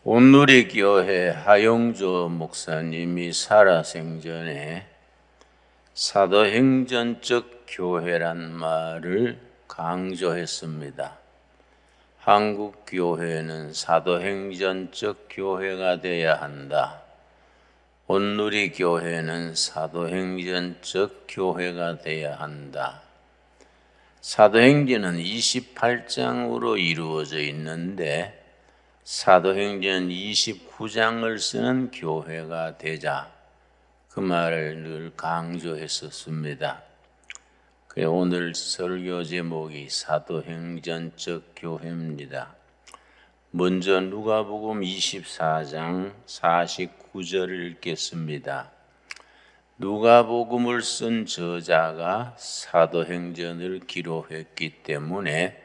온누리교회 하용조 목사님이 살아생전에 사도행전적 교회란 말을 강조했습니다. 한국 교회는 사도행전적 교회가 되어야 한다. 온누리교회는 사도행전적 교회가 되어야 한다. 사도행전은 28장으로 이루어져 있는데 사도행전 29장을 쓰는 교회가 되자, 그 말을 늘 강조했었습니다. 오늘 설교 제목이 사도행전적 교회입니다. 먼저 누가복음 24장 49절을 읽겠습니다. 누가복음을 쓴 저자가 사도행전을 기록했기 때문에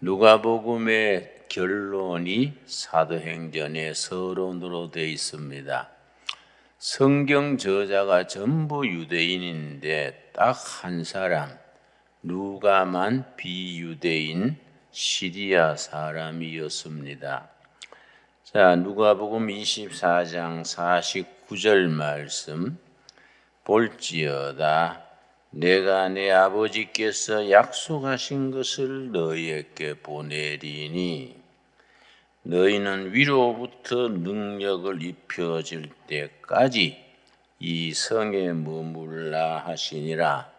누가복음의 결론이 사도행전의 서론으로 되어 있습니다. 성경 저자가 전부 유대인인데 딱 한 사람, 누가만 비유대인 시리아 사람이었습니다. 자, 누가복음 24장 49절 말씀 볼지어다. 내가 내 아버지께서 약속하신 것을 너희에게 보내리니 너희는 위로부터 능력을 입혀질 때까지 이 성에 머물라 하시니라.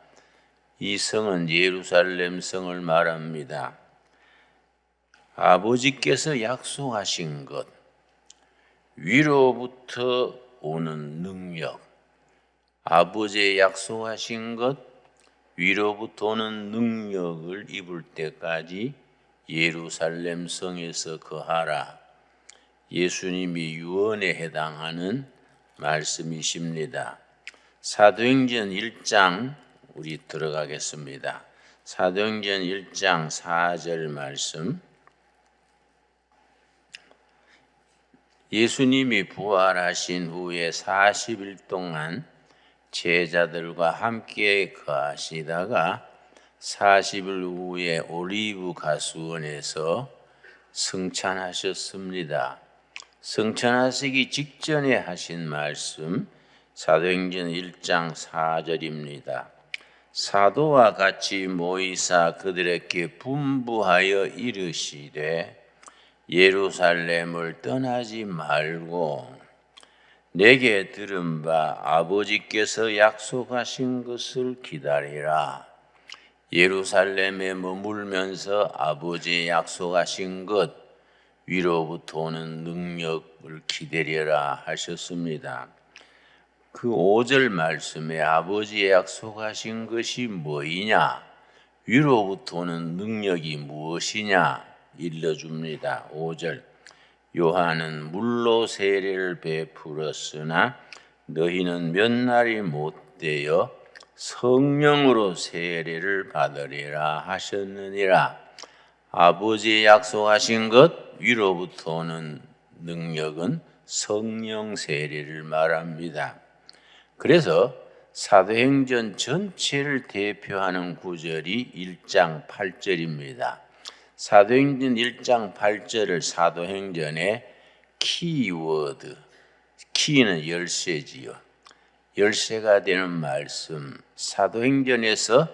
이 성은 예루살렘 성을 말합니다. 아버지께서 약속하신 것, 위로부터 오는 능력, 아버지의 약속하신 것, 위로부터 오는 능력을 입을 때까지 예루살렘 성에서 거하라. 예수님이 유언에 해당하는 말씀이십니다. 사도행전 1장 우리 들어가겠습니다. 사도행전 1장 4절 말씀. 예수님이 부활하신 후에 40일 동안 제자들과 함께 거하시다가 40일 후에 올리브 가수원에서 승천하셨습니다. 승천하시기 직전에 하신 말씀 사도행전 1장 4절입니다. 사도와 같이 모이사 그들에게 분부하여 이르시되 예루살렘을 떠나지 말고 내게 들은 바 아버지께서 약속하신 것을 기다리라. 예루살렘에 머물면서 아버지의 약속하신 것, 위로부터 오는 능력을 기다리라 하셨습니다. 그 5절 말씀에 아버지의 약속하신 것이 뭐이냐, 위로부터 오는 능력이 무엇이냐 일러줍니다. 5절. 요한은 물로 세례를 베풀었으나 너희는 몇 날이 못되어 성령으로 세례를 받으리라 하셨느니라. 아버지의 약속하신 것, 위로부터 오는 능력은 성령 세례를 말합니다. 그래서 사도행전 전체를 대표하는 구절이 1장 8절입니다. 사도행전 1장 8절을 사도행전의 키워드, 키는 열쇠지요. 열쇠가 되는 말씀, 사도행전에서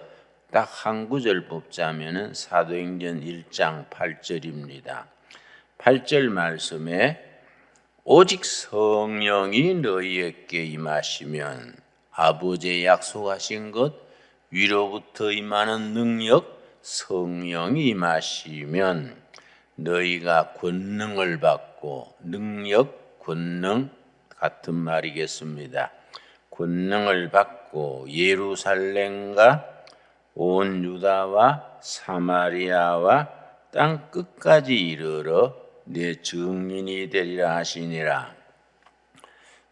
딱 한 구절 뽑자면 사도행전 1장 8절입니다. 8절 말씀에 오직 성령이 너희에게 임하시면 아버지의 약속하신 것, 위로부터 임하는 능력, 성령이 임하시면 너희가 권능을 받고, 능력, 권능 같은 말이겠습니다. 권능을 받고 예루살렘과 온 유다와 사마리아와 땅 끝까지 이르러 내 증인이 되리라 하시니라.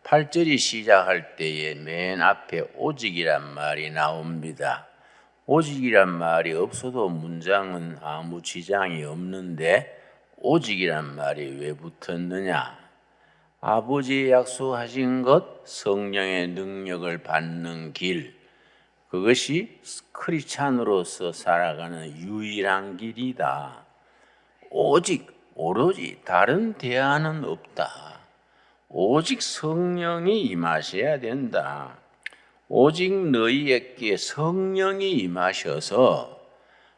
8절이 시작할 때에 맨 앞에 오직이란 말이 나옵니다. 오직이란 말이 없어도 문장은 아무 지장이 없는데 오직이란 말이 왜 붙었느냐? 아버지의 약속하신 것, 성령의 능력을 받는 길, 그것이 크리스찬으로서 살아가는 유일한 길이다. 오직 오로지 다른 대안은 없다. 오직 성령이 임하셔야 된다. 오직 너희에게 성령이 임하셔서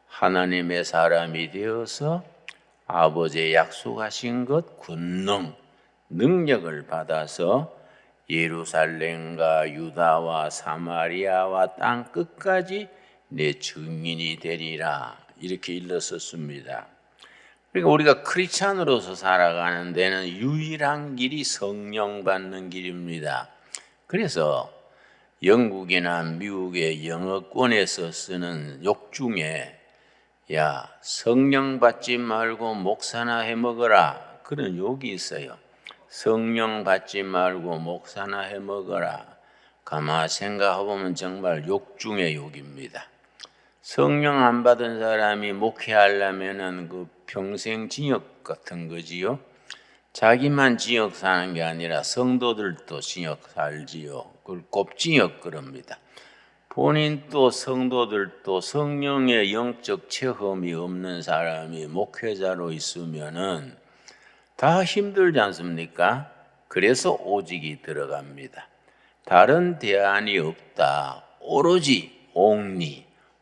하나님의 사람이 되어서 아버지의 약속하신 것 권능, 능력을 받아서 예루살렘과 유다와 사마리아와 땅 끝까지 내 증인이 되리라. 이렇게 일렀었습니다. 그러니까 우리가 크리스찬으로서 살아가는 데는 유일한 길이 성령 받는 길입니다. 그래서 영국이나 미국의 영어권에서 쓰는 욕 중에 야, 성령 받지 말고 목사나 해 먹어라. 그런 욕이 있어요. 성령 받지 말고 목사나 해 먹어라. 가만 생각해보면 정말 욕 중에 욕입니다. 성령 안 받은 사람이 목회하려면은 그 평생 징역 같은 거지요. 자기만 징역 사는 게 아니라 성도들도 징역 살지요. 그걸 곱징역 그럽니다. 본인도 성도들도 성령의 영적 체험이 없는 사람이 목회자로 있으면은 다 힘들지 않습니까? 그래서 오직이 들어갑니다. 다른 대안이 없다. 오로지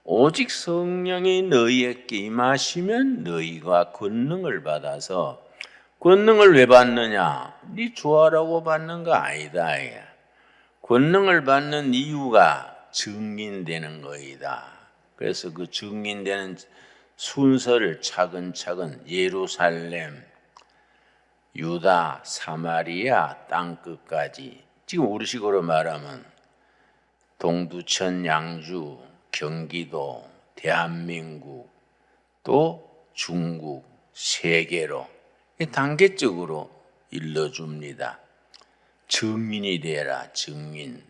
오직 성령이 너희에게 임하시면 너희가 권능을 받아서 권능을 왜 받느냐? 네 좋아라고 받는 거 아니다. 권능을 받는 이유가 증인되는 거이다. 그래서 그 증인되는 순서를 차근차근 예루살렘, 유다, 사마리아 땅 끝까지 지금 우리식으로 말하면 동두천, 양주, 경기도, 대한민국, 또 중국, 세계로 단계적으로 일러줍니다. 증인이 되라, 증인.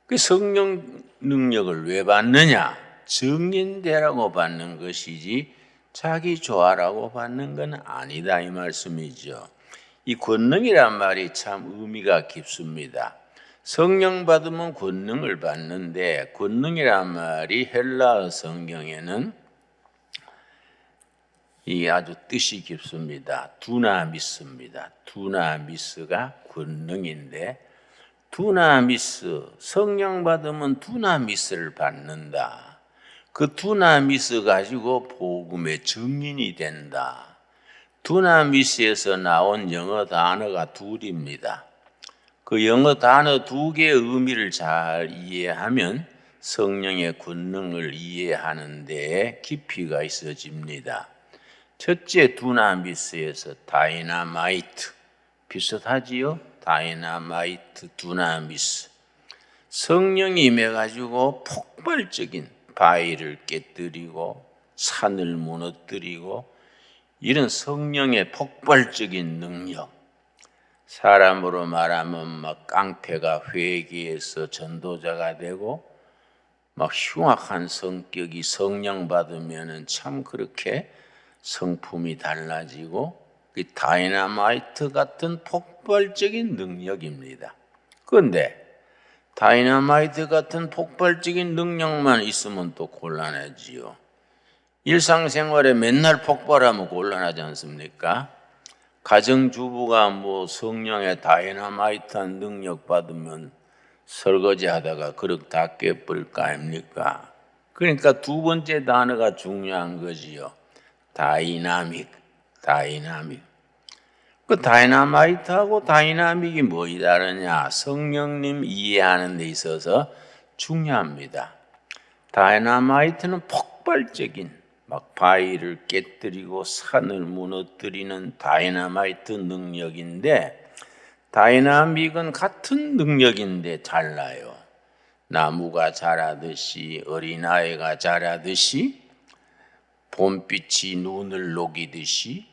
그 성령 능력을 왜 받느냐? 증인되라고 받는 것이지 자기 좋아라고 받는 건 아니다 이 말씀이죠. 이 권능이란 말이 참 의미가 깊습니다. 성령 받으면 권능을 받는데 권능이란 말이 헬라어 성경에는 이 아주 뜻이 깊습니다. 두나미스입니다. 두나미스가 권능인데 두나미스, 성령 받으면 두나미스를 받는다. 그 두나미스 가지고 복음의 증인이 된다. 두나미스에서 나온 영어 단어가 둘입니다. 그 영어 단어 두 개의 의미를 잘 이해하면 성령의 권능을 이해하는 데에 깊이가 있어집니다. 첫째 두나미스에서 다이나마이트, 비슷하지요? 다이나마이트, 두나미스. 성령이 임해가지고 폭발적인 바위를 깨뜨리고 산을 무너뜨리고 이런 성령의 폭발적인 능력. 사람으로 말하면 막 깡패가 회개해서 전도자가 되고 막 흉악한 성격이 성령 받으면은 참 그렇게 성품이 달라지고 그 다이나마이트 같은 폭발적인 능력입니다. 그런데 다이나마이트 같은 폭발적인 능력만 있으면 또 곤란하지요. 일상생활에 맨날 폭발하면 곤란하지 않습니까? 가정주부가 뭐 성령의 다이나마이트한 능력 받으면 설거지하다가 그릇 다 깨버릴 거 아닙니까? 그러니까 두 번째 단어가 중요한 거지요. 다이나믹. 그 다이나마이트하고 다이나믹이 뭐이 다르냐? 성령님 이해하는 데 있어서 중요합니다. 다이나마이트는 폭발적인 막 바위를 깨뜨리고 산을 무너뜨리는 다이나마이트 능력인데 다이나믹은 같은 능력인데 달라요. 나무가 자라듯이 어린아이가 자라듯이 봄빛이 눈을 녹이듯이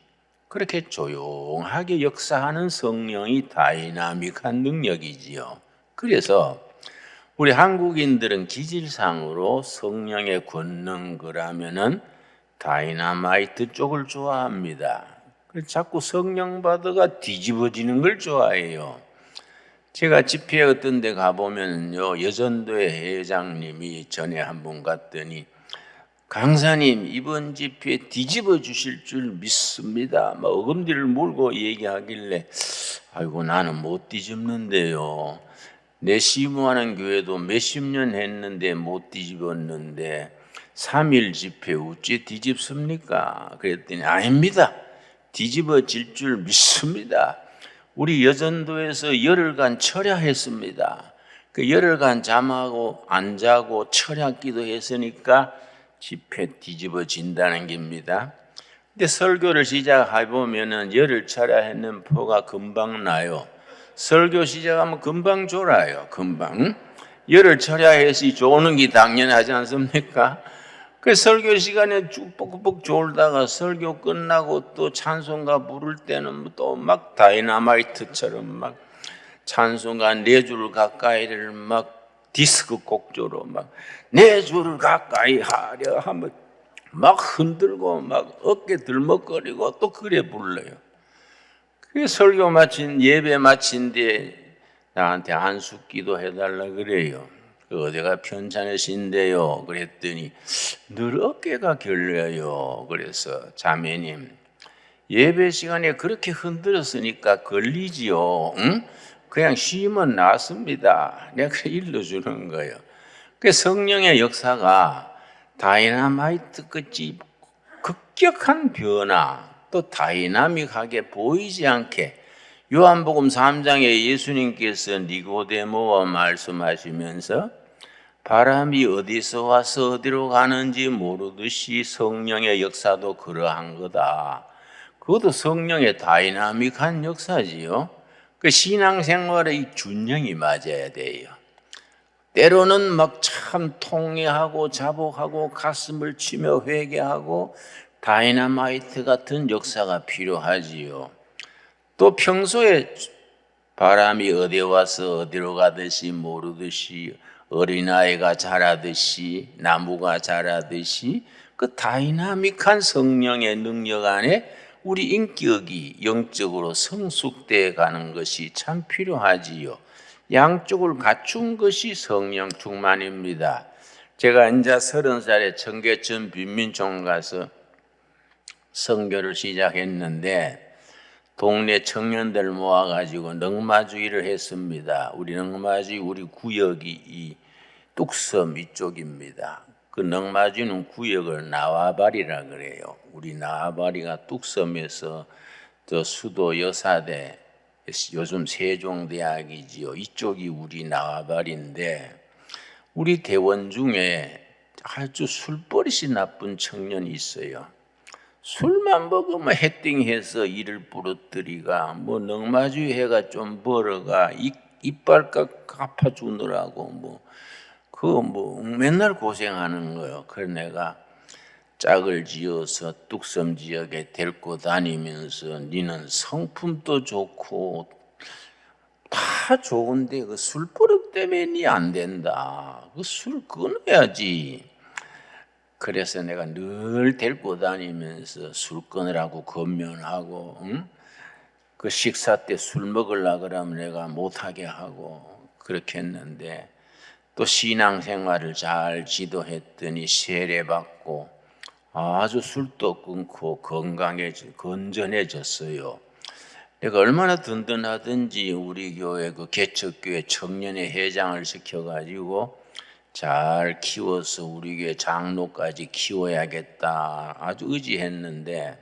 그렇게 조용하게 역사하는 성령이 다이나믹한 능력이지요. 그래서 우리 한국인들은 기질상으로 성령의 권능 그러면은 다이나마이트 쪽을 좋아합니다. 그래서 자꾸 성령 받아가 뒤집어지는 걸 좋아해요. 제가 집회 어떤 데 가보면요, 여전도의 회장님이 전에 한 번 갔더니 강사님 이번 집회 뒤집어 주실 줄 믿습니다. 막 어금니를 물고 얘기하길래 아이고 나는 못 뒤집는데요. 내 시무하는 교회도 몇십 년 했는데 못 뒤집었는데 3일 집회 어찌 뒤집습니까? 그랬더니 아닙니다. 뒤집어질 줄 믿습니다. 우리 여전도에서 열흘간 철야했습니다. 그 열흘간 잠하고 안 자고 철야 기도했으니까 집회 뒤집어진다는 겁니다. 근데 설교를 시작해보면은 열흘 철야했는 표가 금방 나요. 설교 시작하면 금방 졸아요. 금방. 열흘 철야해서 조는 게 당연하지 않습니까? 그 설교 시간에 쭉 뻑뻑 졸다가 설교 끝나고 또 찬송가 부를 때는 또 막 다이너마이트처럼 막 찬송가 4줄 가까이를 막 디스크 곡조로 막 4줄 가까이 하려 하면 막 흔들고 막 어깨 들먹거리고 또 그래 불러요. 그 설교 마친 예배 마친 뒤에 나한테 안숙기도 해달라 그래요. 어디가 편찮으신데요? 그랬더니 늘 어깨가 결려요. 그래서 자매님 예배 시간에 그렇게 흔들었으니까 걸리지요. 응? 그냥 쉬면 낫습니다. 내가 일러주는 거예요. 그 성령의 역사가 다이나마이트 끝이 급격한 변화 또 다이나믹하게 보이지 않게 요한복음 3장에 예수님께서 니고데모와 말씀하시면서 바람이 어디서 와서 어디로 가는지 모르듯이 성령의 역사도 그러한 거다. 그것도 성령의 다이나믹한 역사지요. 그 신앙생활의 균형이 맞아야 돼요. 때로는 막 참 통회하고 자복하고 가슴을 치며 회개하고 다이나마이트 같은 역사가 필요하지요. 또 평소에 바람이 어디 와서 어디로 가듯이 모르듯이 어린아이가 자라듯이 나무가 자라듯이 그 다이나믹한 성령의 능력 안에 우리 인격이 영적으로 성숙되어 가는 것이 참 필요하지요. 양쪽을 갖춘 것이 성령 충만입니다. 제가 이제 30살에 청계천 빈민총 가서 선교를 시작했는데 동네 청년들 모아가지고 넉마주의를 했습니다. 우리 넉마주의 우리 구역이 이 뚝섬 이쪽입니다. 그 넉마주의는 구역을 나와바리라 그래요. 우리 나와바리가 뚝섬에서 저 수도 여사대 요즘 세종대학이지요. 이쪽이 우리 나와바리인데 우리 대원 중에 아주 술버릇이 나쁜 청년이 있어요. 술만 먹으면 헤딩해서 이를 부러뜨리가 뭐 넉마주의 해가 좀 벌어가 이빨값 갚아주느라고 뭐 맨날 고생하는 거예요. 그래서 내가 짝을 지어서 뚝섬 지역에 데리고 다니면서 니는 성품도 좋고 다 좋은데 그 술버릇 때문에 니 안 된다. 그 술 끊어야지. 그래서 내가 늘 데리고 다니면서 술 끊으라고 권면하고 응? 그 식사 때 술 먹으려고 그러면 내가 못하게 하고 그렇게 했는데 또 신앙생활을 잘 지도했더니 세례받고 아주 술도 끊고 건전해졌어요. 내가 얼마나 든든하든지 우리 교회 그 개척교회 청년회 회장을 시켜가지고 잘 키워서 우리 교회 장로까지 키워야겠다 아주 의지했는데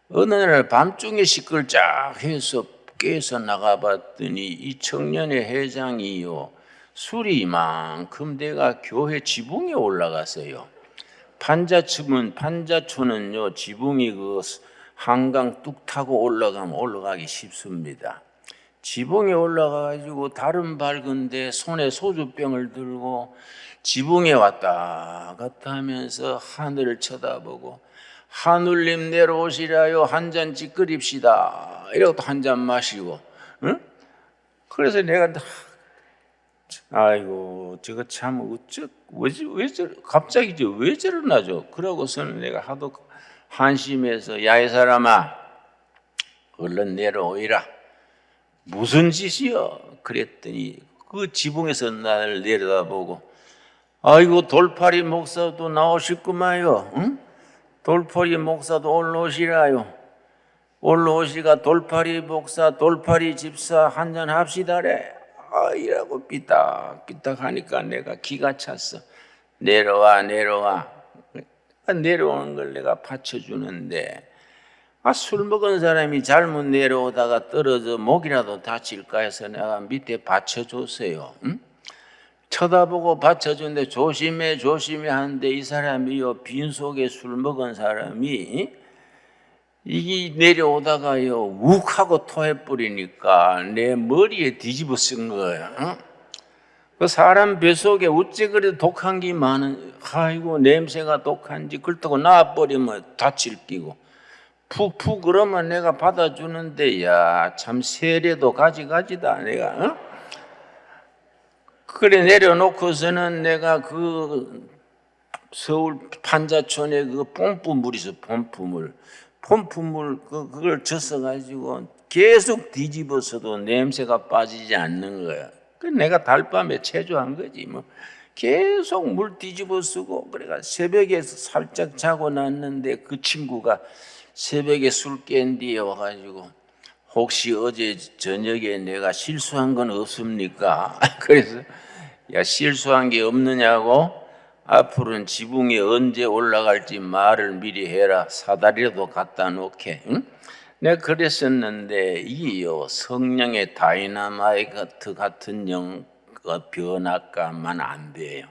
어느 날 밤중에 시끌짝해서 깨서 나가봤더니 이 청년회 회장이요 술이 이만큼 내가 교회 지붕에 올라갔어요. 판자촌은요 지붕이 그 한강 뚝 타고 올라가면 올라가기 쉽습니다. 지붕에 올라가가지고 다른 밝은데 손에 소주병을 들고 지붕에 왔다 갔다 하면서 하늘을 쳐다보고 하늘님 내려오시라요 한 잔 찌끄립시다 이러고 또 한 잔 마시고 응? 그래서 내가 아이고 저거 참 갑자기 왜 저러나죠? 그러고서는 내가 하도 한심해서 야 이 사람아 얼른 내려오이라 무슨 짓이여? 그랬더니 그 지붕에서 나를 내려다보고 아이고 돌팔이 목사도 나오실구마요. 응? 돌팔이 목사도 올라오시라요. 올라오시가 돌팔이 목사 돌팔이 집사 한잔 합시다래. 이라고 삐딱삐딱 하니까 내가 기가 찼어. 내려와. 내려오는 걸 내가 받쳐주는데 술 먹은 사람이 잘못 내려오다가 떨어져 목이라도 다칠까 해서 내가 밑에 받쳐줬어요. 응? 쳐다보고 받쳐주는데 조심해 하는데 이 사람이요, 빈속에 술 먹은 사람이 이게 내려오다가요 욱 하고 토해버리니까 내 머리에 뒤집어 쓴 거예요. 응? 그 사람 뱃속에 어째 그래도 독한 게 많은, 아이고 냄새가 독한지 그렇다고 나와버리면 다칠 끼고 푹 그러면 내가 받아주는데 야 참 세례도 가지가지다 내가. 응? 그래 내려놓고서는 내가 그 서울 판자촌에 그 펌프물 있어. 펌프물 그걸 젖어가지고 계속 뒤집어서도 냄새가 빠지지 않는 거야. 그 내가 달밤에 체조한 거지 뭐. 계속 물 뒤집어 쓰고 그래가 새벽에 살짝 자고 났는데 그 친구가 새벽에 술 깬 뒤에 와가지고 혹시 어제 저녁에 내가 실수한 건 없습니까? 그래서 야 실수한 게 없느냐고? 앞으로는 지붕에 언제 올라갈지 말을 미리 해라. 사다리라도 갖다 놓게. 응? 내가 그랬었는데 이요 성령의 다이나마이트 같은 변화가만 안 돼요.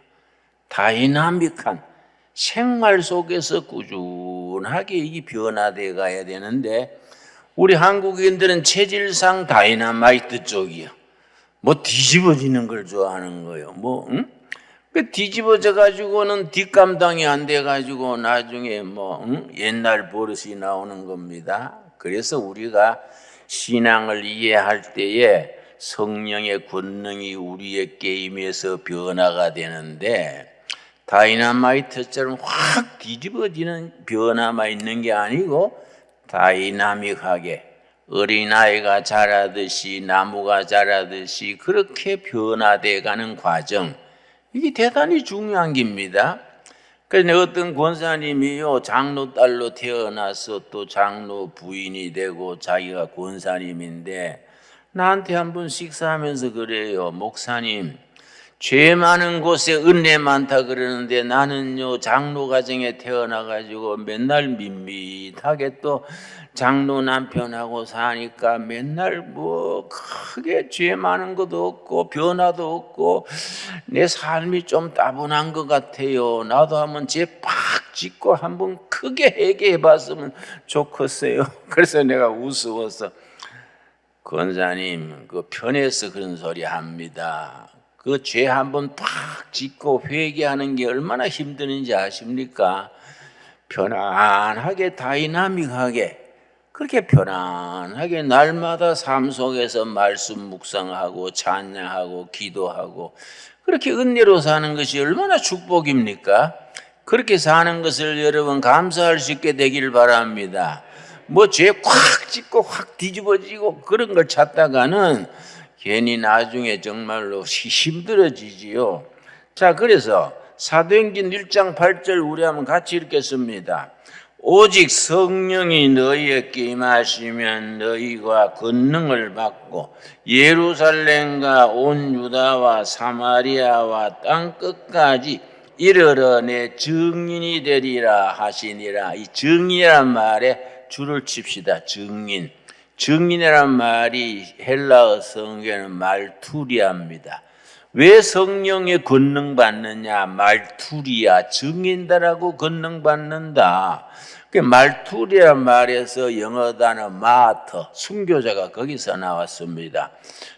다이나믹한 생활 속에서 꾸준하게 이게 변화돼 가야 되는데 우리 한국인들은 체질상 다이나마이트 쪽이요. 뭐 뒤집어지는 걸 좋아하는 거예요. 뭐 응? 그 뒤집어져 가지고는 뒷감당이 안 돼 가지고 나중에 뭐 응? 옛날 버릇이 나오는 겁니다. 그래서 우리가 신앙을 이해할 때에 성령의 권능이 우리의 게임에서 변화가 되는데 다이나마이트처럼 확 뒤집어지는 변화만 있는 게 아니고 다이나믹하게 어린아이가 자라듯이 나무가 자라듯이 그렇게 변화돼 가는 과정, 이게 대단히 중요한 겁니다. 그래서 어떤 권사님이요 장로 딸로 태어나서 또 장로 부인이 되고 자기가 권사님인데 나한테 한번 식사하면서 그래요. 목사님, 죄 많은 곳에 은혜 많다 그러는데 나는요 장로 가정에 태어나가지고 맨날 밋밋하게 또 장로 남편하고 사니까 맨날 뭐 크게 죄 많은 것도 없고 변화도 없고 내 삶이 좀 따분한 것 같아요. 나도 한번 죄 팍 짓고 한번 크게 회개해 봤으면 좋겠어요. 그래서 내가 우스워서 권사님 그 편해서 그런 소리 합니다. 그 죄 한번 팍 짓고 회개하는 게 얼마나 힘드는지 아십니까? 편안하게 다이나믹하게 그렇게 편안하게 날마다 삶 속에서 말씀 묵상하고 찬양하고 기도하고 그렇게 은혜로 사는 것이 얼마나 축복입니까? 그렇게 사는 것을 여러분 감사할 수 있게 되길 바랍니다. 뭐 죄 꽉 짓고 확 뒤집어지고 그런 걸 찾다가는 괜히 나중에 정말로 힘들어지지요. 자, 그래서 사도행전 1장 8절 우리 한번 같이 읽겠습니다. 오직 성령이 너희에게 임하시면 너희가 권능을 받고 예루살렘과 온 유다와 사마리아와 땅 끝까지 이르러 내 증인이 되리라 하시니라. 이 증인이란 말에 줄을 칩시다. 증인이란 말이 헬라어 성경에는 말투리아입니다. 왜 성령의 권능 받느냐? 말투리아, 증인다라고 권능 받는다. 그 말투리아 말에서 영어 단어 마터, 순교자가 거기서 나왔습니다.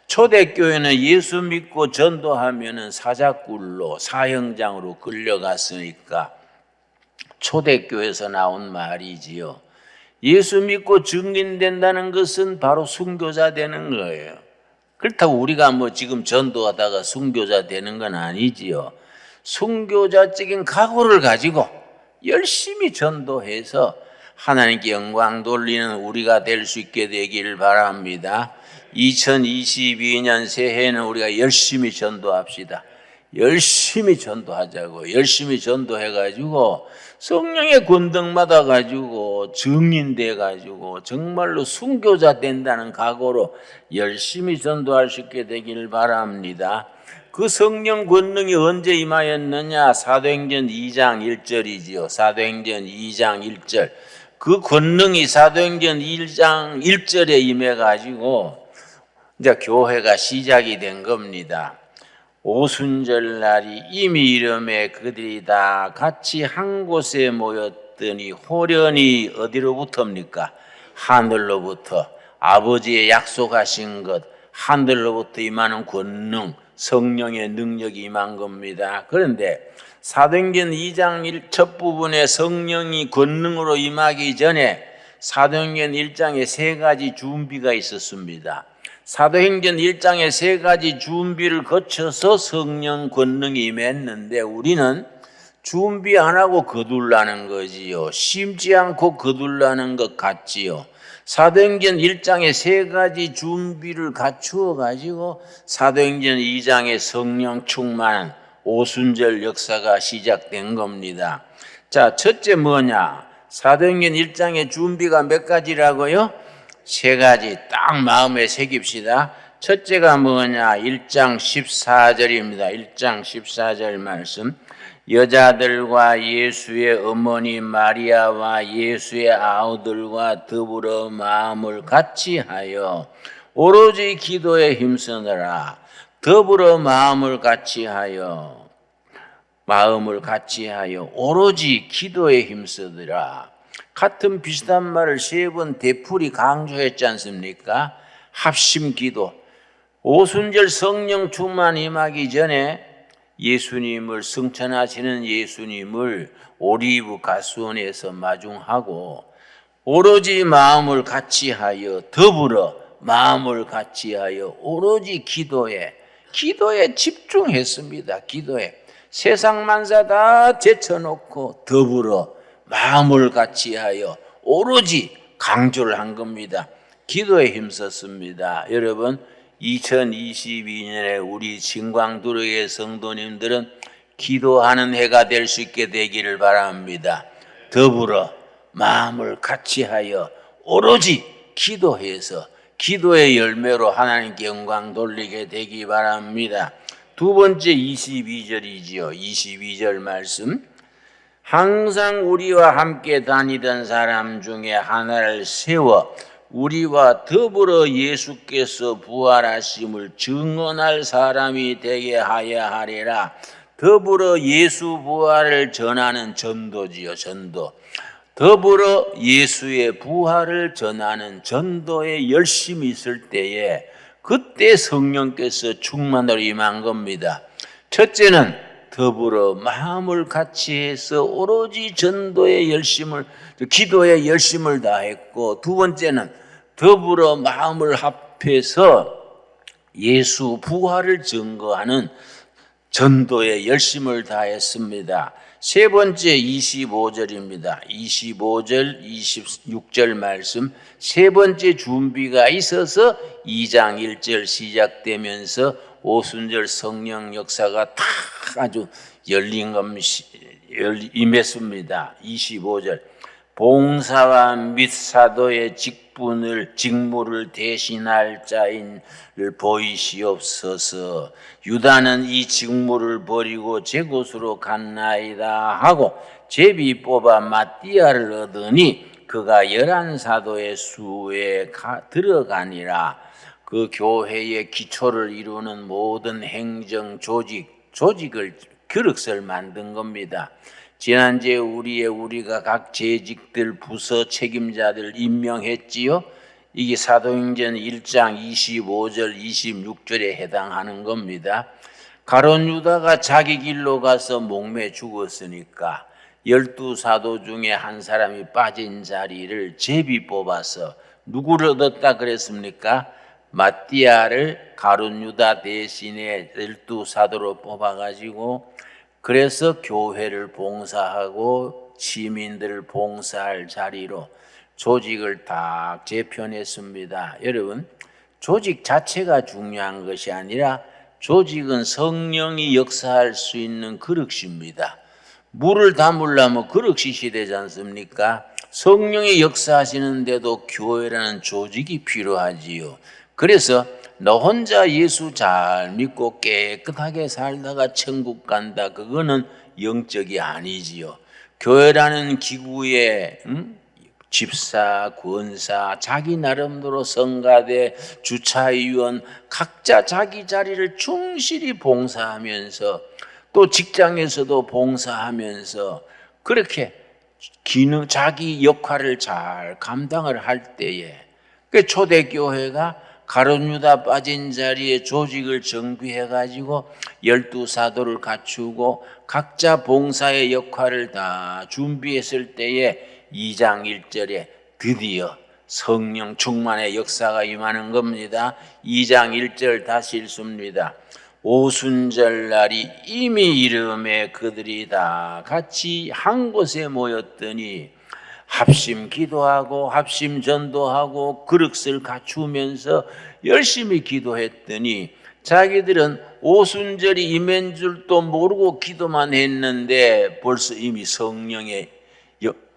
초대교회는 예수 믿고 전도하면은 사자굴로 사형장으로 끌려갔으니까 초대교회에서 나온 말이지요. 예수 믿고 증인된다는 것은 바로 순교자 되는 거예요. 그렇다고 우리가 뭐 지금 전도하다가 순교자 되는 건 아니지요. 순교자적인 각오를 가지고 열심히 전도해서 하나님께 영광 돌리는 우리가 될 수 있게 되길 바랍니다. 2022년 새해에는 우리가 열심히 전도합시다. 열심히 전도하자고. 열심히 전도해가지고 성령의 권능 받아가지고 증인돼가지고 정말로 순교자 된다는 각오로 열심히 전도할 수 있게 되기를 바랍니다. 그 성령 권능이 언제 임하였느냐? 사도행전 2장 1절이지요. 사도행전 2장 1절. 그 권능이 사도행전 1장 1절에 임해가지고 이제 교회가 시작이 된 겁니다. 오순절 날이 이미 이름에 그들이 다 같이 한 곳에 모였더니 호련히 어디로부터입니까? 하늘로부터 아버지의 약속하신 것, 하늘로부터 임하는 권능, 성령의 능력이 임한 겁니다. 그런데 사도행전 2장 1 첫 부분에 성령이 권능으로 임하기 전에 사도행전 1장에 세 가지 준비가 있었습니다. 사도행전 1장에 세 가지 준비를 거쳐서 성령 권능이 임했는데 우리는 준비 안 하고 거둘라는 거지요. 심지 않고 거둘라는 것 같지요. 사도행전 1장에 세 가지 준비를 갖추어 가지고 사도행전 2장에 성령 충만한 오순절 역사가 시작된 겁니다. 자, 첫째 뭐냐? 사도행전 1장의 준비가 몇 가지라고요? 세 가지 딱 마음에 새깁시다. 첫째가 뭐냐? 1장 14절입니다. 1장 14절 말씀. 여자들과 예수의 어머니 마리아와 예수의 아우들과 더불어 마음을 같이하여 오로지 기도에 힘쓰느라. 더불어 마음을 같이하여 오로지 기도에 힘쓰더라. 같은 비슷한 말을 세 번 되풀이 강조했지 않습니까? 합심 기도. 오순절 성령 충만 임하기 전에 예수님을 승천하시는 예수님을 오리브 가수원에서 마중하고 오로지 마음을 같이하여 더불어 마음을 같이하여 오로지 기도에 집중했습니다. 기도에 세상 만사 다 제쳐놓고 더불어 마음을 같이하여 오로지 강조를 한 겁니다. 기도에 힘썼습니다. 여러분 2022년에 우리 진광두르의 성도님들은 기도하는 해가 될 수 있게 되기를 바랍니다. 더불어 마음을 같이하여 오로지 기도해서 기도의 열매로 하나님께 영광 돌리게 되기 바랍니다. 두 번째 22절이지요. 22절 말씀. 항상 우리와 함께 다니던 사람 중에 하나를 세워 우리와 더불어 예수께서 부활하심을 증언할 사람이 되게 하여 하리라. 더불어 예수 부활을 전하는 전도지요. 전도. 더불어 예수의 부활을 전하는 전도에 열심히 있을 때에 그때 성령께서 충만으로 임한 겁니다. 첫째는 더불어 마음을 같이해서 오로지 전도의 열심을, 기도의 열심을 다했고, 두 번째는 더불어 마음을 합해서 예수 부활을 증거하는 전도의 열심을 다했습니다. 세 번째 25절입니다. 25절, 26절 말씀. 세 번째 준비가 있어서 2장 1절 시작되면서 오순절 성령 역사가 다 아주 임했습니다. 25절. 봉사와 및 사도의 직무를 대신할 자인을 보이시옵소서. 유다는 이 직무를 버리고 제 곳으로 갔나이다 하고 제비 뽑아 마띠아를 얻으니 그가 11사도의 수에 들어가니라. 그 교회의 기초를 이루는 모든 행정 조직을 그릇을 만든 겁니다. 지난주에 우리가 각 재직들 부서 책임자들 임명했지요. 이게 사도행전 1장 25절 26절에 해당하는 겁니다. 가룟 유다가 자기 길로 가서 목매 죽었으니까 12사도 중에 한 사람이 빠진 자리를 제비 뽑아서 누구를 얻었다 그랬습니까? 마띠아를 가룟 유다 대신에 12사도로 뽑아가지고 그래서 교회를 봉사하고 시민들을 봉사할 자리로 조직을 딱 재편했습니다. 여러분, 조직 자체가 중요한 것이 아니라 조직은 성령이 역사할 수 있는 그릇입니다. 물을 담으려면 그릇이 되지 않습니까? 성령이 역사하시는데도 교회라는 조직이 필요하지요. 그래서 너 혼자 예수 잘 믿고 깨끗하게 살다가 천국 간다, 그거는 영적이 아니지요. 교회라는 기구에 집사, 권사, 자기 나름대로 성가대, 주차위원 각자 자기 자리를 충실히 봉사하면서 또 직장에서도 봉사하면서 그렇게 자기 역할을 잘 감당을 할 때에 그 초대교회가 가룟 유다 빠진 자리에 조직을 정비해 가지고 12사도를 갖추고 각자 봉사의 역할을 다 준비했을 때에 2장 1절에 드디어 성령 충만의 역사가 임하는 겁니다. 2장 1절 다시 읽습니다. 오순절 날이 이미 이름에 그들이 다 같이 한 곳에 모였더니 합심 기도하고 합심 전도하고 그릇을 갖추면서 열심히 기도했더니 자기들은 오순절이 임한 줄도 모르고 기도만 했는데 벌써 이미 성령의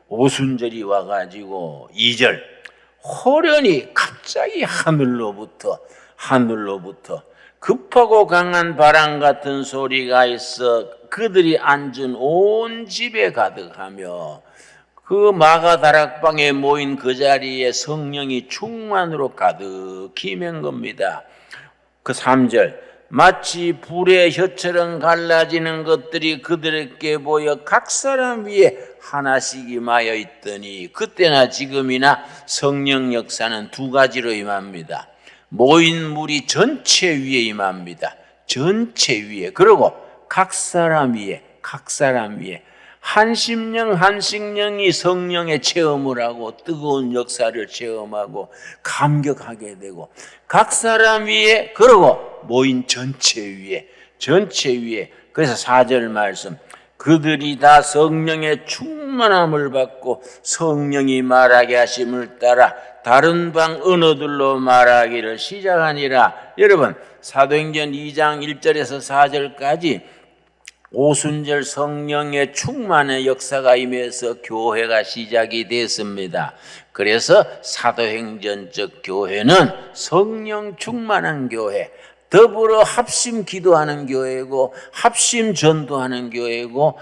오순절이 와가지고 2절 호련히 갑자기 하늘로부터 급하고 강한 바람 같은 소리가 있어 그들이 앉은 온 집에 가득하며 그 마가다락방에 모인 그 자리에 성령이 충만으로 가득히 맨 겁니다. 그 3절 마치 불의 혀처럼 갈라지는 것들이 그들에게 보여 각 사람 위에 하나씩 임하여 있더니 그때나 지금이나 성령 역사는 두 가지로 임합니다. 모인 무리 전체 위에 임합니다. 전체 위에. 그리고 각 사람 위에 한 심령이 성령의 체험을 하고 뜨거운 역사를 체험하고 감격하게 되고 각 사람 위에 그리고 모인 전체 위에 그래서 4절 말씀 그들이 다 성령의 충만함을 받고 성령이 말하게 하심을 따라 다른 방 언어들로 말하기를 시작하니라. 여러분 사도행전 2장 1절에서 4절까지 오순절 성령의 충만의 역사가 임해서 교회가 시작이 됐습니다. 그래서 사도행전적 교회는 성령 충만한 교회, 더불어 합심 기도하는 교회고 합심 전도하는 교회고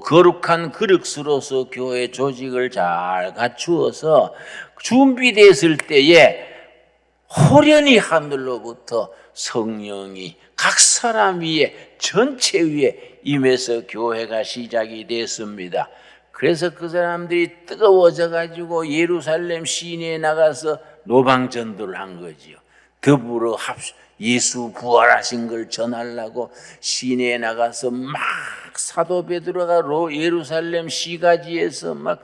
거룩한 그릇으로서 교회 조직을 잘 갖추어서 준비됐을 때에 호련히 하늘로부터 성령이 각 사람 위에 전체 위에 임해서 교회가 시작이 됐습니다. 그래서 그 사람들이 뜨거워져 가지고 예루살렘 시내에 나가서 노방전도를 한 거지요. 더불어 예수 부활하신 걸 전하려고 시내에 나가서 막 사도 베드로가 예루살렘 시가지에서 막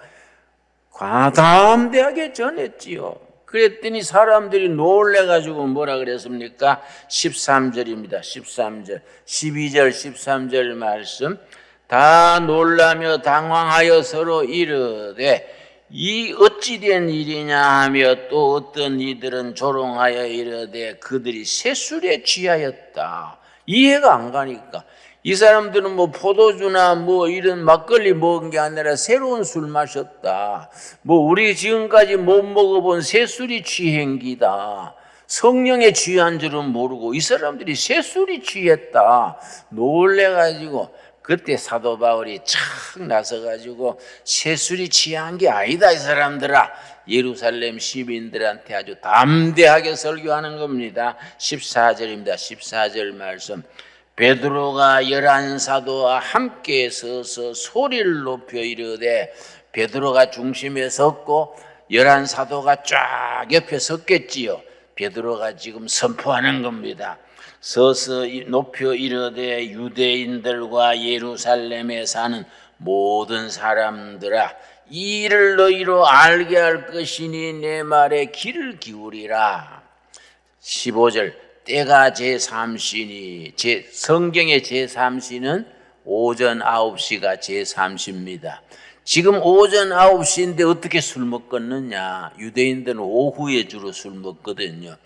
과담대하게 전했지요. 그랬더니 사람들이 놀래가지고 뭐라 그랬습니까? 13절입니다. 13절, 12절, 13절 말씀. 다 놀라며 당황하여 서로 이르되 이 어찌된 일이냐 하며 또 어떤 이들은 조롱하여 이르되 그들이 새술에 취하였다. 이해가 안 가니까. 이 사람들은 포도주나 이런 막걸리 먹은 게 아니라 새로운 술 마셨다. 우리 지금까지 못 먹어본 새술이 취행기다. 성령에 취한 줄은 모르고 이 사람들이 새술이 취했다. 놀래가지고 그때 사도 바울이 착 나서가지고 새술이 취한 게 아니다 이 사람들아. 예루살렘 시민들한테 아주 담대하게 설교하는 겁니다. 14절입니다. 14절 말씀. 베드로가 11사도와 함께 서서 소리를 높여 이르되 베드로가 중심에 섰고 11사도가 쫙 옆에 섰겠지요. 베드로가 지금 선포하는 겁니다. 서서 높여 이르되 유대인들과 예루살렘에 사는 모든 사람들아 이 일을 너희로 알게 할 것이니 내 말에 귀를 기울이라. 15절 때가 제3시니 성경의 제3시는 오전 9시가 제3시입니다. 지금 오전 9시인데 어떻게 술 먹겠느냐. 유대인들은 오후에 주로 술 먹거든요.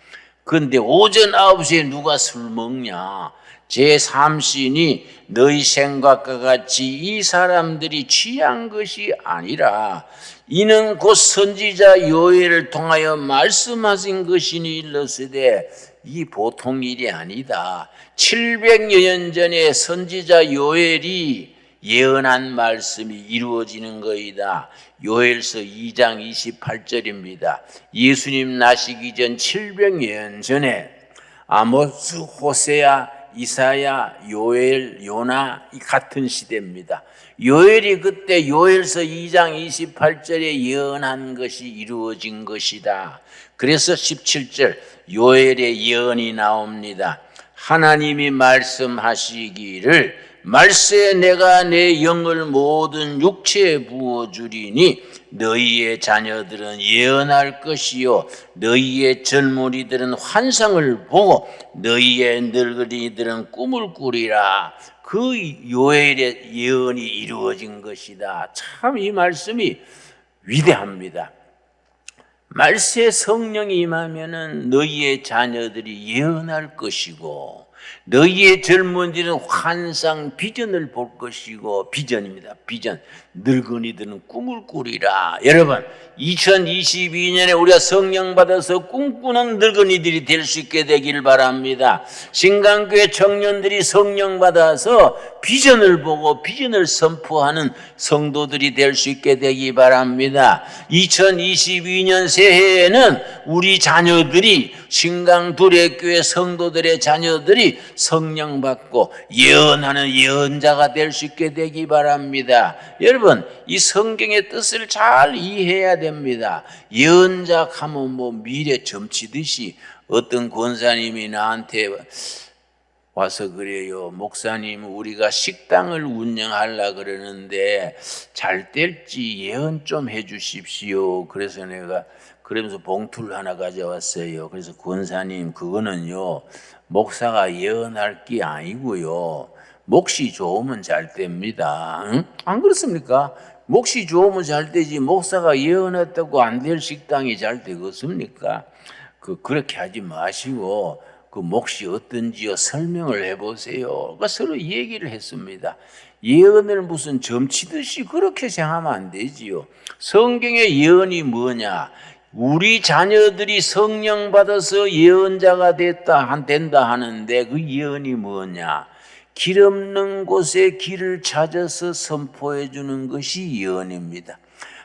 그런데 오전 9시에 누가 술 먹냐. 제3신이 너희 생각과 같이 이 사람들이 취한 것이 아니라 이는 곧 선지자 요엘을 통하여 말씀하신 것이니 일렀으되 이 보통 일이 아니다. 700여 년 전에 선지자 요엘이 예언한 말씀이 이루어지는 거이다. 요엘서 2장 28절입니다. 예수님 나시기 전 700년 전에 아모스, 호세야, 이사야, 요엘, 요나 이 같은 시대입니다. 요엘이 그때 요엘서 2장 28절에 예언한 것이 이루어진 것이다. 그래서 17절 요엘의 예언이 나옵니다. 하나님이 말씀하시기를 말세에 내가 내 영을 모든 육체에 부어주리니 너희의 자녀들은 예언할 것이요 너희의 젊은이들은 환상을 보고 너희의 늙은이들은 꿈을 꾸리라. 그 요엘의 예언이 이루어진 것이다. 참 이 말씀이 위대합니다. 말세에 성령이 임하면은 너희의 자녀들이 예언할 것이고 너희의 젊은이들은 환상, 비전을 볼 것이고 비전입니다. 비전. 늙은이들은 꿈을 꾸리라. 여러분 2022년에 우리가 성령 받아서 꿈꾸는 늙은이들이 될 수 있게 되길 바랍니다. 신강교회 청년들이 성령 받아서 비전을 보고 비전을 선포하는 성도들이 될 수 있게 되기 바랍니다. 2022년 새해에는 우리 자녀들이 신강두레교회 성도들의 자녀들이 성령 받고 예언하는 예언자가 될 수 있게 되기 바랍니다. 여러분 이 성경의 뜻을 잘 이해해야 됩니다. 예언자 하면 뭐 미래 점치듯이 어떤 권사님이 나한테 와서 그래요. 목사님 우리가 식당을 운영하려고 그러는데 잘 될지 예언 좀 해 주십시오. 그래서 내가 그러면서 봉투를 하나 가져왔어요. 그래서 권사님 그거는요 목사가 예언할 게 아니고요 몫이 좋으면 잘 됩니다. 응? 안 그렇습니까? 몫이 좋으면 잘 되지 목사가 예언했다고 안 될 식당이 잘 되겠습니까? 그렇게 하지 마시고 그 몫이 어떤지요 설명을 해보세요. 그러니까 서로 얘기를 했습니다. 예언을 무슨 점치듯이 그렇게 생각하면 안 되지요. 성경의 예언이 뭐냐? 우리 자녀들이 성령 받아서 예언자가 된다 하는데 그 예언이 뭐냐? 길 없는 곳에 길을 찾아서 선포해 주는 것이 예언입니다.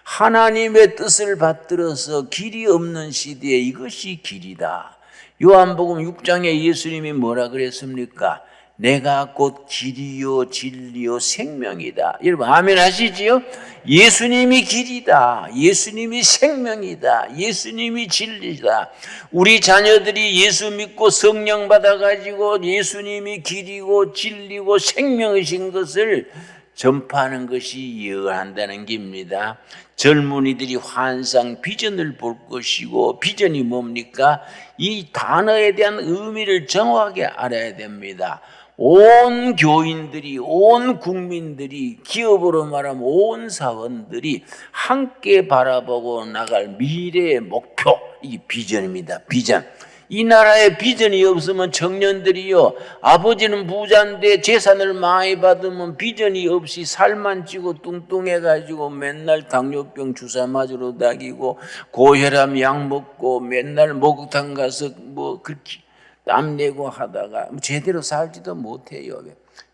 하나님의 뜻을 받들어서 길이 없는 시대에 이것이 길이다. 요한복음 6장에 예수님이 뭐라 그랬습니까? 내가 곧 길이요 진리요 생명이다. 여러분 아멘 하시지요? 예수님이 길이다. 예수님이 생명이다. 예수님이 진리다. 우리 자녀들이 예수 믿고 성령 받아가지고 예수님이 길이고 진리고 생명이신 것을 전파하는 것이 예언한다는 겁니다. 젊은이들이 환상, 비전을 볼 것이고 비전이 뭡니까? 이 단어에 대한 의미를 정확하게 알아야 됩니다. 온 교인들이, 온 국민들이, 기업으로 말하면 온 사원들이 함께 바라보고 나갈 미래의 목표, 이 비전입니다. 비전. 이 나라에 비전이 없으면 청년들이요, 아버지는 부자인데 재산을 많이 받으면 비전이 없이 살만 찌고 뚱뚱해가지고 맨날 당뇨병 주사 맞으러 다니고 고혈압 약 먹고 맨날 목욕탕 가서 뭐 그렇게 땀 내고 하다가 제대로 살지도 못해요.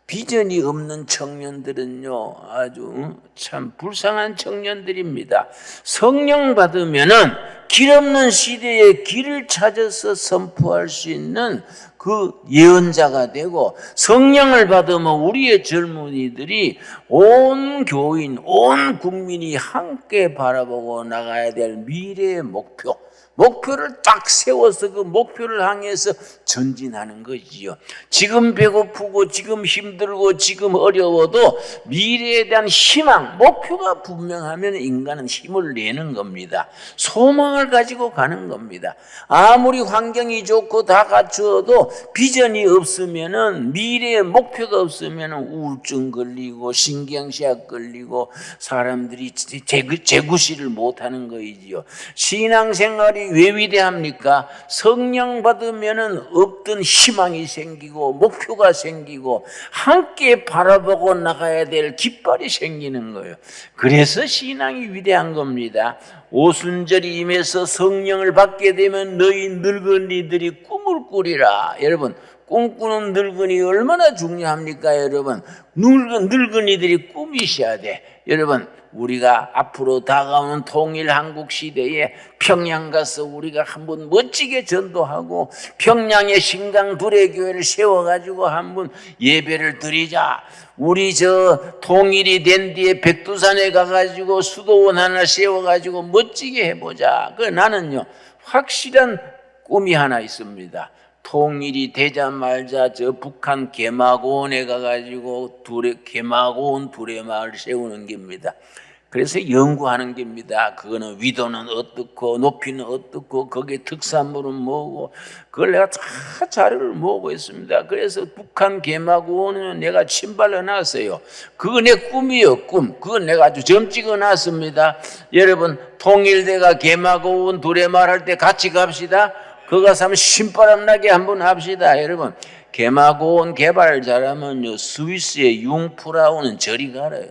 비전이 없는 청년들은요 아주 참 불쌍한 청년들입니다. 성령 받으면은 길 없는 시대에 길을 찾아서 선포할 수 있는 그 예언자가 되고, 성령을 받으면 우리의 젊은이들이 온 교인, 온 국민이 함께 바라보고 나가야 될 미래의 목표를 딱 세워서 그 목표를 향해서 전진하는 거지요. 지금 배고프고 지금 힘들고 지금 어려워도 미래에 대한 희망, 목표가 분명하면 인간은 힘을 내는 겁니다. 소망을 가지고 가는 겁니다. 아무리 환경이 좋고 다 갖추어도 비전이 없으면은, 미래의 목표가 없으면은 우울증 걸리고 신경쇠약 걸리고 사람들이 재구실을 못하는 거이지요. 신앙생활이 왜 위대합니까? 성령 받으면은 없던 희망이 생기고 목표가 생기고 함께 바라보고 나가야 될 깃발이 생기는 거예요. 그래서 신앙이 위대한 겁니다. 오순절이 임해서 성령을 받게 되면 너희 늙은이들이 꿈을 꾸리라. 여러분, 꿈꾸는 늙은이 얼마나 중요합니까? 여러분, 늙은이들이 꿈이셔야 돼. 여러분, 우리가 앞으로 다가오는 통일 한국 시대에 평양 가서 우리가 한번 멋지게 전도하고 평양에 신강 두레교회를 세워가지고 한번 예배를 드리자. 우리 통일이 된 뒤에 백두산에 가가지고 수도원 하나 세워가지고 멋지게 해보자. 나는요, 확실한 꿈이 하나 있습니다. 통일이 되자마자 북한 개마고원에 가가지고 개마고원 두레마을 세우는 겁니다. 그래서 연구하는 겁니다. 그거는 위도는 어떻고 높이는 어떻고 거기에 특산물은 뭐고 그걸 내가 다 자료를 모으고 있습니다. 그래서 북한 개마고원은 내가 침발로 놨어요. 그거 내 꿈이요, 꿈. 그건 내가 아주 점 찍어놨습니다. 여러분, 통일대가 개마고원 두레마을 할 때 같이 갑시다. 그거 가서 한번 신바람 나게 한번 합시다. 여러분, 개마고원 개발 잘하면요, 스위스의 융프라우는 저리 가라요.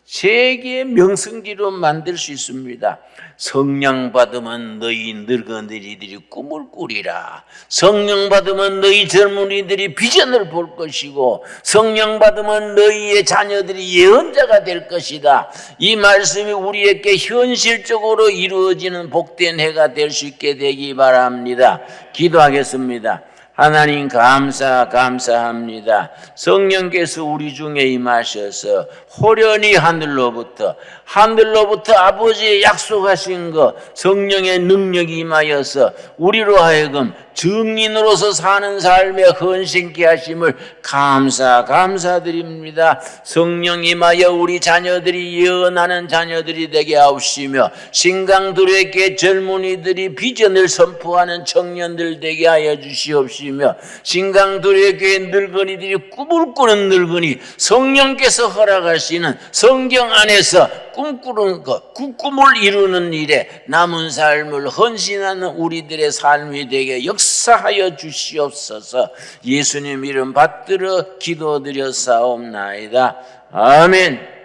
세계의 명성지로 만들 수 있습니다. 성령 받으면 너희 늙은이들이 꿈을 꾸리라. 성령 받으면 너희 젊은이들이 비전을 볼 것이고 성령 받으면 너희의 자녀들이 예언자가 될 것이다. 이 말씀이 우리에게 현실적으로 이루어지는 복된 해가 될 수 있게 되기 바랍니다. 기도하겠습니다. 하나님 감사합니다. 성령께서 우리 중에 임하셔서 호련히 하늘로부터 아버지의 약속하신 것 성령의 능력이 임하여서 우리로 하여금 증인으로서 사는 삶에 헌신케 하심을 감사드립니다. 성령 임하여 우리 자녀들이 예언하는 자녀들이 되게 하옵시며 신강들에게 젊은이들이 비전을 선포하는 청년들 되게 하여 주시옵시며 신강들에게 늙은이들이 꿈을 꾸는 늙은이 성령께서 허락하시는 성경 안에서 꿈꾸는 것, 꿈을 이루는 일에 남은 삶을 헌신하는 우리들의 삶이 되게 역사하여 주시옵소서. 예수님 이름 받들어 기도드려 사옵나이다. 아멘.